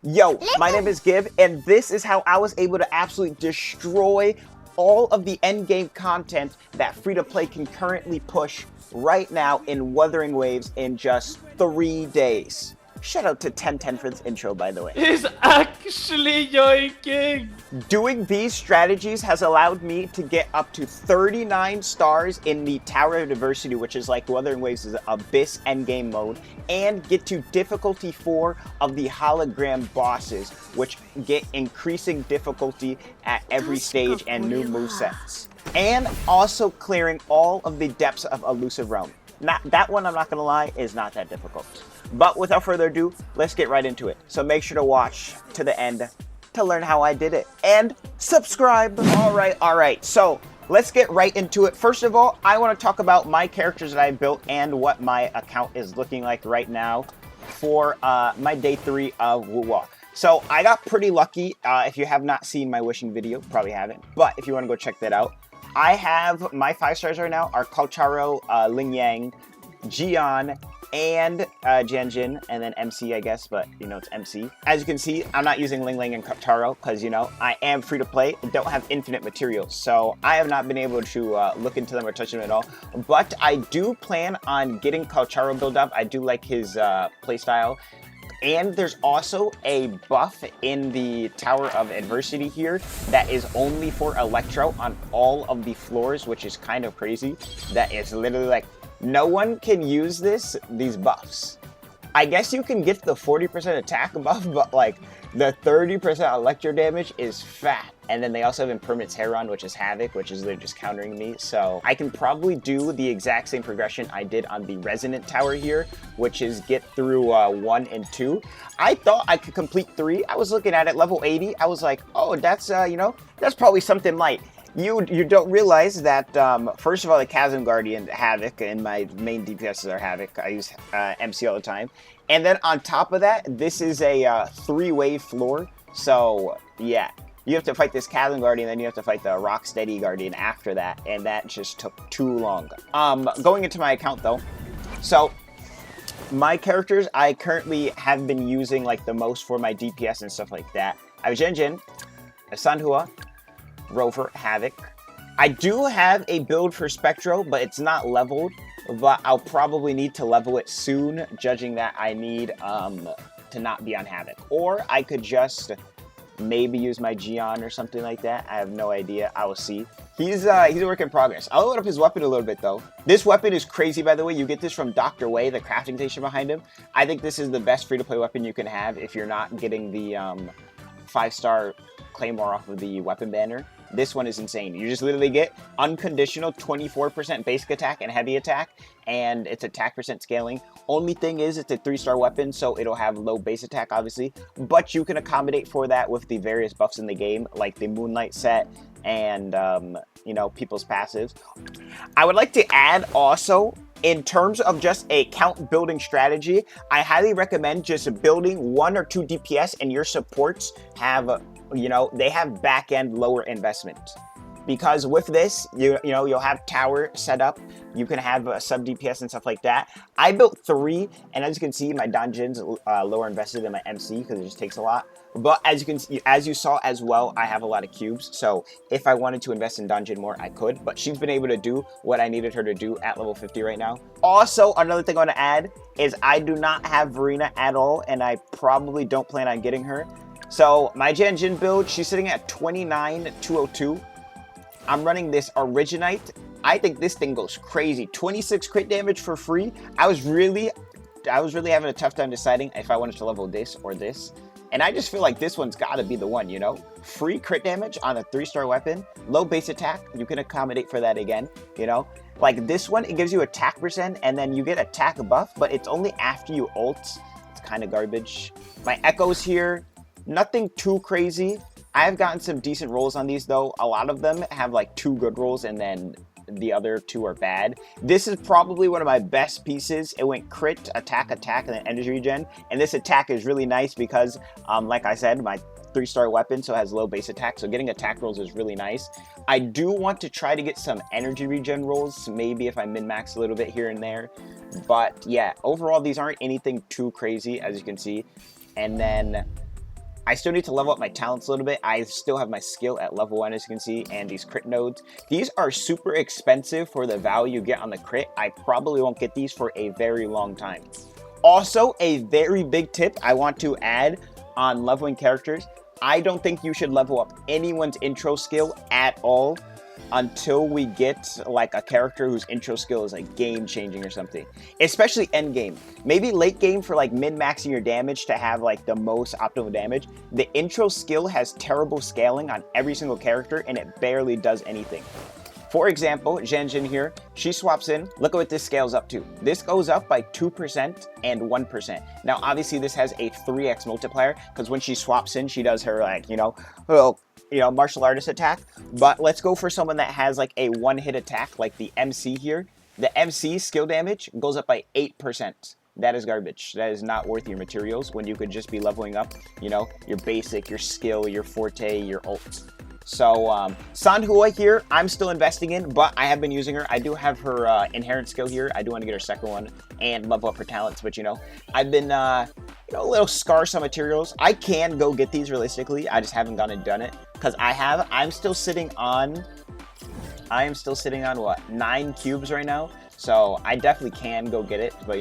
Yo, my name is Gib, and this is how I was able to absolutely destroy all of the endgame content that free-to-play can currently push right now in Wuthering Waves in just 3 days. Shout out to Tenten for this intro, by the way. He's actually yoinking! Doing these strategies has allowed me to get up to 39 stars in the Tower of Diversity, which is like Wuthering Waves' Abyss endgame mode, and get to difficulty 4 of the hologram bosses, which get increasing difficulty at every stage and new movesets. And also clearing all of the depths of Illusive Realm. That one, I'm not gonna lie, is not that difficult. But without further ado, let's get right into it. So make sure to watch to the end to learn how I did it. And subscribe! Alright, so let's get right into it. First of all, I want to talk about my characters that I built and what my account is looking like right now for my day 3 of Wuwa. So I got pretty lucky. If you have not seen my wishing video, probably haven't. But if you want to go check that out, I have my 5 stars right now are Kalcharo, Ling Yang, Jian, and Jianjin, and then MC, I guess, but you know, it's MC. As you can see, I'm not using Ling Ling and Kalcharo because, you know, I am free to play and don't have infinite materials. So I have not been able to look into them or touch them at all. But I do plan on getting Kalcharo build up. I do like his playstyle. And there's also a buff in the Tower of Adversity here that is only for Electro on all of the floors, which is kind of crazy. That is literally like, no one can use these buffs. I guess you can get the 40% attack buff, but like the 30% electro damage is fat. And then they also have Impermanence Heron, which is Havoc, which is literally just countering me. So I can probably do the exact same progression I did on the Resonant Tower here, which is get through 1 and 2. I thought I could complete 3. I was looking at it, level 80. I was like, oh, that's, you know, that's probably something light. You don't realize that, first of all, the Chasm Guardian, Havoc, and my main DPSs are Havoc. I use MC all the time. And then on top of that, this is a 3-wave floor. So, yeah. You have to fight this Chasm Guardian, then you have to fight the Rocksteady Guardian after that. And that just took too long. Going into my account, though. So, my characters, I currently have been using, like, the most for my DPS and stuff like that. I have Jinjin, a Sanhua, Rover, Havoc. I do have a build for Spectro, but it's not leveled. But I'll probably need to level it soon, judging that I need to not be on Havoc. Or I could just maybe use my Jian or something like that. I have no idea. I will see. He's a work in progress. I'll load up his weapon a little bit though. This weapon is crazy, by the way. You get this from Dr. Wei, the crafting station behind him. I think this is the best free-to-play weapon you can have if you're not getting the 5-star Claymore off of the weapon banner. This one is insane. You just literally get unconditional 24% basic attack and heavy attack, and it's attack percent scaling. Only thing is it's a 3-star weapon, so it'll have low base attack, obviously, but you can accommodate for that with the various buffs in the game, like the Moonlight set and, you know, people's passives. I would like to add also, in terms of just a count building strategy, I highly recommend just building 1 or 2 DPS and your supports have, you know, they have back-end lower investment. Because with this, you know, you'll have tower set up, you can have a sub DPS and stuff like that. I built 3, and as you can see, my dungeon's lower invested than my MC because it just takes a lot. But as you can see, as you saw as well, I have a lot of cubes. So if I wanted to invest in dungeon more, I could. But she's been able to do what I needed her to do at level 50 right now. Also, another thing I want to add is I do not have Verena at all, and I probably don't plan on getting her. So my Jianjin build, she's sitting at 29,202. I'm running this Originite. I think this thing goes crazy. 26 crit damage for free. I was really having a tough time deciding if I wanted to level this or this. And I just feel like this one's got to be the one, you know? Free crit damage on a 3-star weapon. Low base attack. You can accommodate for that again, you know? Like this one, it gives you attack percent and then you get attack buff, but it's only after you ult. It's kind of garbage. My Echoes here. Nothing too crazy. I have gotten some decent rolls on these though. A lot of them have like 2 good rolls and then the other 2 are bad. This is probably one of my best pieces. It went crit, attack, and then energy regen. And this attack is really nice because, like I said, my 3-star weapon, so it has low base attack. So getting attack rolls is really nice. I do want to try to get some energy regen rolls, maybe if I min-max a little bit here and there. But yeah, overall, these aren't anything too crazy, as you can see. And then I still need to level up my talents a little bit. I still have my skill at level 1, as you can see, and these crit nodes. These are super expensive for the value you get on the crit. I probably won't get these for a very long time. Also, a very big tip I want to add on leveling characters. I don't think you should level up anyone's intro skill at all until we get like a character whose intro skill is like game changing or something, especially end game. Maybe late game for like min-maxing your damage to have like the most optimal damage. The intro skill has terrible scaling on every single character and it barely does anything. For example, Zhenjin here, she swaps in. Look at what this scales up to. This goes up by 2% and 1%. Now, obviously, this has a 3x multiplier because when she swaps in, she does her like, martial artist attack. But let's go for someone that has like a one-hit attack, like the MC here. The MC skill damage goes up by 8%. That is garbage. That is not worth your materials when you could just be leveling up, your basic, your skill, your forte, your ult. So, Sanhua here, I'm still investing in, but I have been using her. I do have her inherent skill here. I do want to get her second one and level up her talents, but, I've been, a little scarce on materials. I can go get these realistically. I just haven't gone and done it because I'm still sitting on, what, 9 cubes right now. So I definitely can go get it, but,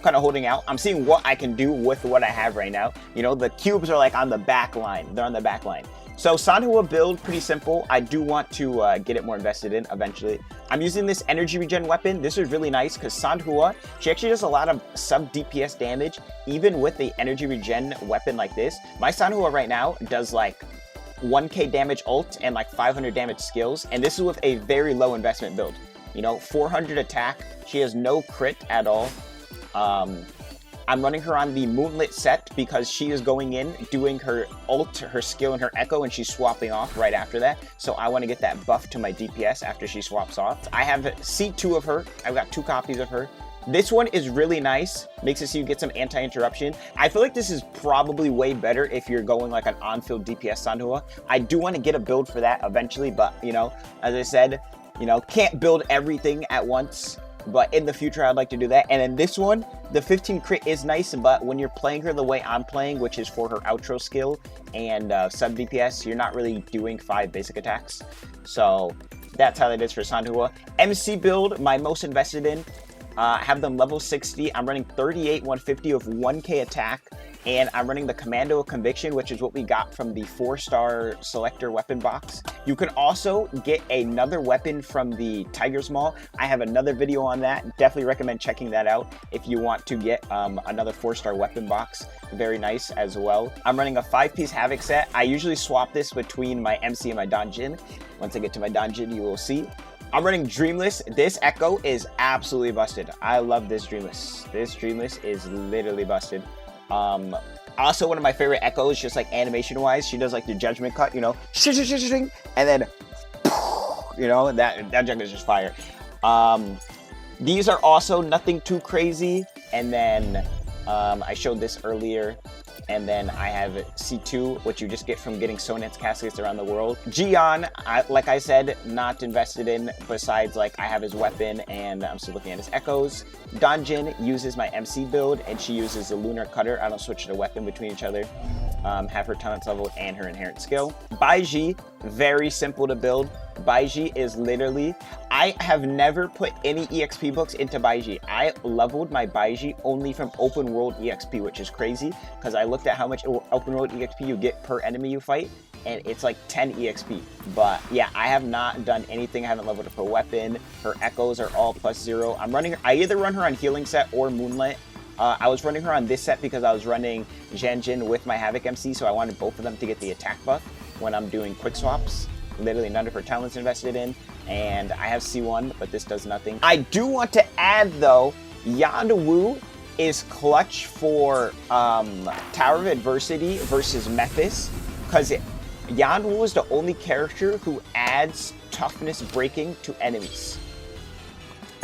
kind of holding out. I'm seeing what I can do with what I have right now. The cubes are like on the back line. They're on the back line. So Sanhua build, pretty simple. I do want to get it more invested in eventually. I'm using this energy regen weapon. This is really nice because Sanhua, she actually does a lot of sub DPS damage, even with the energy regen weapon like this. My Sanhua right now does like 1k damage ult and like 500 damage skills. And this is with a very low investment build. 400 attack. She has no crit at all. I'm running her on the Moonlit set because she is going in, doing her ult, her skill, and her echo, and she's swapping off right after that. So I want to get that buff to my DPS after she swaps off. I have C2 of her. I've got 2 copies of her. This one is really nice. Makes it so you get some anti-interruption. I feel like this is probably way better if you're going like an on-field DPS Sanhua. I do want to get a build for that eventually, but, as I said, can't build everything at once. But in the future, I'd like to do that. And then this one, the 15 crit is nice, but when you're playing her the way I'm playing, which is for her outro skill and sub DPS, you're not really doing 5 basic attacks. So that's how that is for Sanhua. MC build, my most invested in. I have them level 60. I'm running 38 150 of 1k attack. And I'm running the Commando of Conviction, which is what we got from the 4-star selector weapon box. You can also get another weapon from the Tiger's Maul. I have another video on that. Definitely recommend checking that out if you want to get another 4-star weapon box. Very nice as well. I'm running a 5-piece Havoc set. I usually swap this between my MC and my Donjin. Once I get to my Donjin, you will see. I'm running Dreamless. This Echo is absolutely busted. I love this Dreamless. This Dreamless is literally busted. Also one of my favorite echoes, just like animation wise, she does like the judgment cut, and then, that junk is just fire. These are also nothing too crazy. And then, I showed this earlier. And then I have C2, which you just get from getting Sonet's caskets around the world. Jian, like I said, not invested in, besides like I have his weapon and I'm still looking at his echoes. Donjin uses my MC build and she uses the Lunar Cutter. I don't switch the weapon between each other. Have her talents leveled and her inherent skill. Baiji, very simple to build. Baiji is literally, I have never put any EXP books into Baiji. I leveled my Baiji only from open world EXP, which is crazy because I looked at how much open world EXP you get per enemy you fight and it's like 10 EXP. But yeah, I have not done anything. I haven't leveled up her weapon. Her echoes are all +0. I either run her on healing set or Moonlight. I was running her on this set because I was running Zhenjin with my Havoc MC, so I wanted both of them to get the attack buff when I'm doing quick swaps. Literally none of her talents invested in, and I have C1, but this does nothing. I do want to add, though, Yuanwu is clutch for Tower of Adversity versus Mephis, because Yuanwu is the only character who adds toughness breaking to enemies.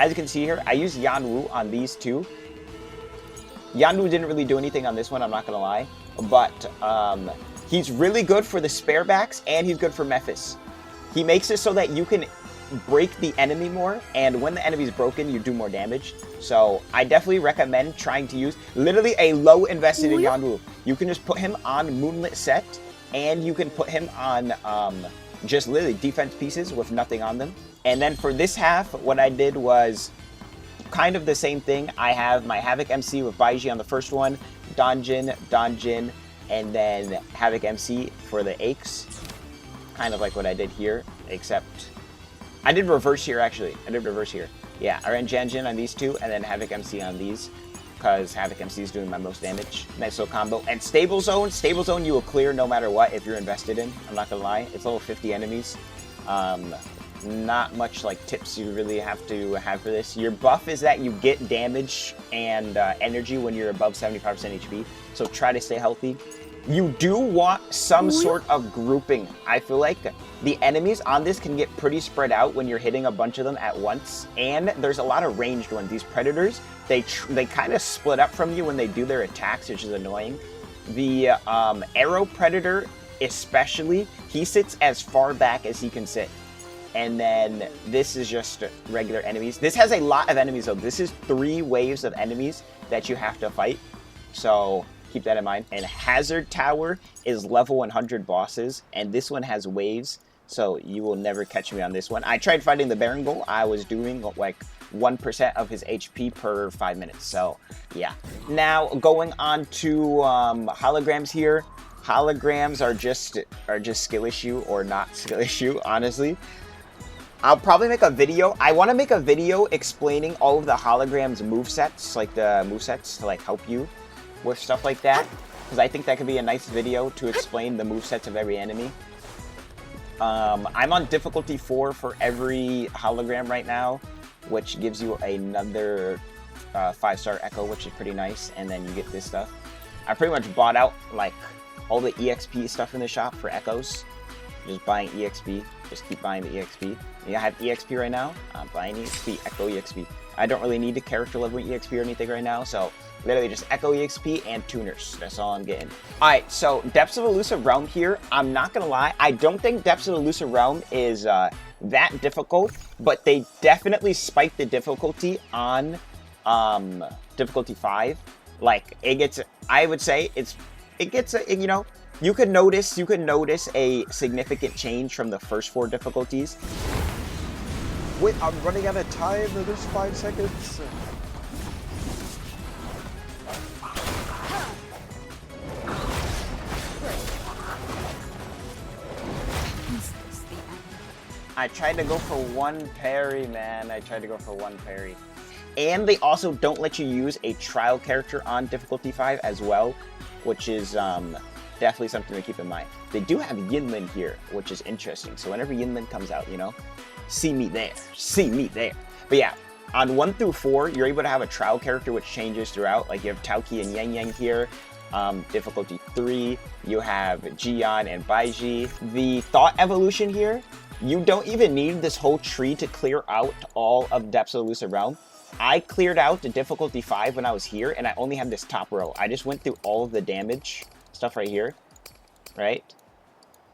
As you can see here, I use Yuanwu on these two. Yuanwu didn't really do anything on this one, I'm not gonna lie, but he's really good for the spare backs and he's good for Mephis. He makes it so that you can break the enemy more, and when the enemy's broken, you do more damage. So I definitely recommend trying to use literally a low invested in Yuanwu. You can just put him on Moonlit set, and you can put him on just literally defense pieces with nothing on them. And then for this half, what I did was kind of the same thing. I have my Havoc MC with Baiji on the first one, Donjin, and then Havoc MC for the Aches. Kind of like what I did here, except I did reverse here, actually. I did reverse here. Yeah, I ran Janjin on these two, and then Havoc MC on these, because Havoc MC is doing my most damage. Nice little combo. And Stable Zone you will clear no matter what if you're invested in. I'm not gonna lie. It's level 50 enemies. Not much like tips you really have to have for this. Your buff is that you get damage and energy when you're above 75% HP, so try to stay healthy. You do want some sort of grouping. I feel like the enemies on this can get pretty spread out when you're hitting a bunch of them at once, and there's a lot of ranged ones. These predators, they kind of split up from you when they do their attacks, which is annoying. The arrow predator especially, he sits as far back as he can sit. And then this is just regular enemies. This has a lot of enemies though. This is 3 waves of enemies that you have to fight. So keep that in mind. And Hazard Tower is level 100 bosses, and this one has waves, so you will never catch me on this one. I tried fighting the Baron Bull. I was doing like 1% of his HP per 5 minutes, so yeah. Now going on to holograms here. Holograms are just skill issue or not skill issue, honestly. I'll probably make a video. I want to make a video explaining all of the holograms movesets, like the movesets to like help you with stuff like that, because I think that could be a nice video to explain the movesets of every enemy. I'm on difficulty 4 for every hologram right now, which gives you another 5-star echo, which is pretty nice, and then you get this stuff. I pretty much bought out like all the EXP stuff in the shop for echoes. Just buying EXP, just keep buying the EXP. I have EXP right now, I'm buying EXP, Echo EXP. I don't really need a character level EXP or anything right now, so literally just Echo EXP and tuners. That's all I'm getting. Alright, so Depths of Elusive Realm here. I'm not gonna lie, I don't think Depths of Elusive Realm is that difficult, but they definitely spike the difficulty on difficulty 5. Like, it gets, I would say, it gets, you know, you could notice a significant change from the first 4 difficulties. Wait, I'm running out of time. There's 5 seconds. I tried to go for 1 parry, man. I tried to go for 1 parry. And they also don't let you use a trial character on difficulty 5 as well, which is definitely something to keep in mind. They do have Yinlin here, which is interesting. So whenever Yinlin comes out, you know, see me there. See me there. But yeah, on 1 through 4, you're able to have a trial character which changes throughout. Like you have Taoki and Yang Yang here. Difficulty 3, you have Jian and Baiji. The Thought Evolution here, you don't even need this whole tree to clear out all of Depths of Elusive Realm. I cleared out the difficulty 5 when I was here, and I only have this top row. I just went through all of the damage stuff right here, right?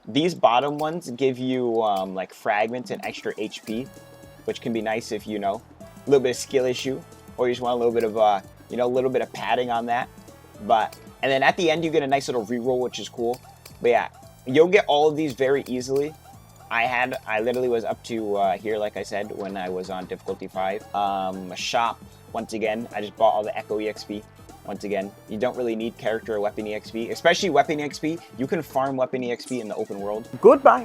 These bottom ones give you like fragments and extra HP, which can be nice if you know a little bit of skill issue, or you just want a little bit of you know, a little bit of padding on that. But and then at the end you get a nice little reroll, which is cool. But yeah, you'll get all of these very easily. I literally was up to here, like I said, when I was on difficulty 5. Shop, once again, I just bought all the Echo EXP. Once again, you don't really need character or weapon EXP, especially weapon EXP. You can farm weapon EXP in the open world. Goodbye.